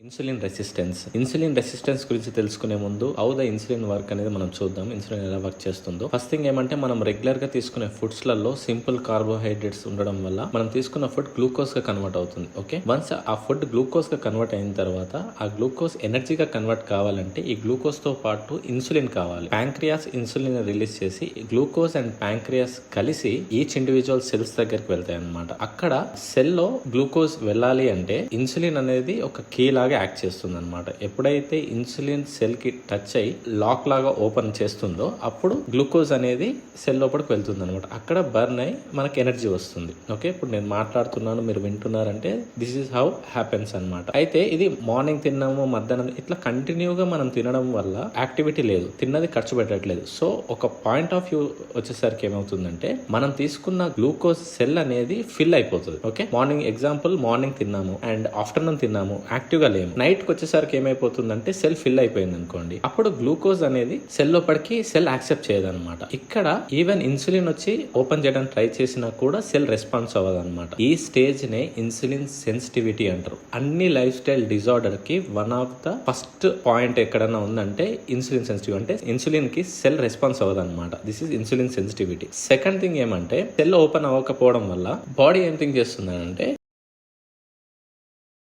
Insulin resistance గురించి తెలుసుకునే ముందు హౌ ద ఇన్సులిన్ వర్క్ అనేది మనం చూద్దాం. ఇన్సులిన్ ఎలా వర్క్ చేస్తుందో. ఫస్ట్ థింగ్ ఏమంటే మనం రెగ్యులర్ గా తీసుకునే ఫుడ్స్ లలో సింపుల్ కార్బోహైడ్రేట్స్ ఉండడం వల్ల మనం తీసుకున్న ఫుడ్ గ్లూకోజ్ గా కన్వర్ట్ అవుతుంది. ఓకే, వన్స్ ఆ ఫుడ్ గ్లూకోజ్ గా కన్వర్ట్ అయిన తర్వాత ఆ గ్లూకోజ్ ఎనర్జీగా కన్వర్ట్ కావాలంటే ఈ గ్లూకోజ్ తో పాటు ఇన్సులిన్ కావాలి. ప్యాంక్రియాస్ ఇన్సులిన్ రిలీజ్ చేసి గ్లూకోజ్ అండ్ ప్యాంక్రియాస్ కలిసి ఈచ్ ఇండివిజువల్ సెల్స్ దగ్గరికి వెళ్తాయి అన్నమాట. అక్కడ సెల్ లో గ్లూకోజ్ వెళ్ళాలి అంటే ఇన్సులిన్ అనేది ఒక కీ లాగా యాక్ట్ చేస్తుంది అనమాట. ఎప్పుడైతే ఇన్సులిన్ సెల్ కి టచ్ అయ్యి లాక్ లాగా ఓపెన్ చేస్తుందో అప్పుడు గ్లూకోజ్ అనేది సెల్ లోపలికి వెళ్తుంది అనమాట. అక్కడ బర్న్ అయ్యి మనకి ఎనర్జీ వస్తుంది. ఓకే, ఇప్పుడు నేను మాట్లాడుతున్నాను, మీరు వింటున్నారంటే దిస్ ఇస్ హౌ హ్యాపెన్స్ అనమాట. అయితే ఇది మార్నింగ్ తిన్నాము, మధ్యాహ్నం ఇట్లా కంటిన్యూగా మనం తినడం వల్ల యాక్టివిటీ లేదు, తిన్నది ఖర్చు పెట్టట్లేదు. సో ఒక పాయింట్ ఆఫ్ వ్యూ వచ్చేసరికి ఏమవుతుందంటే మనం తీసుకున్న గ్లూకోజ్ సెల్ అనేది ఫిల్ అయిపోతుంది. ఓకే, మార్నింగ్ తిన్నాము అండ్ ఆఫ్టర్నూన్ తిన్నాము, యాక్టివ్ గా లేము. నైట్ కి వచ్చేసరికి ఏమైపోతుందంటే సెల్ ఫిల్ అయిపోయింది అనుకోండి, అప్పుడు గ్లూకోజ్ అనేది సెల్ లోపలికి సెల్ యాక్సెప్ట్ చేయదన్నమాట. ఇక్కడ ఈవెన్ ఇన్సులిన్ వచ్చి ఓపెన్ చేయడానికి ట్రై చేసినా కూడా సెల్ రెస్పాన్స్ అవ్వదన్నమాట. ఈ స్టేజ్ నే ఇన్సులిన్ సెన్సిటివిటీ అంటారు. అన్ని లైఫ్ స్టైల్ డిజార్డర్ కి one of the first point ఎక్కడన్నా ఉందంటే ఇన్సులిన్ సెన్సిటివ్, అంటే ఇన్సులిన్ కి సెల్ రెస్పాన్స్ అవ్వదన్నమాట. This is insulin sensitivity. Second thing ఏమంటే సెల్ ఓపెన్ అవ్వకపోవడం వల్ల బాడీ ఏం థింక్ చేస్తుందంటే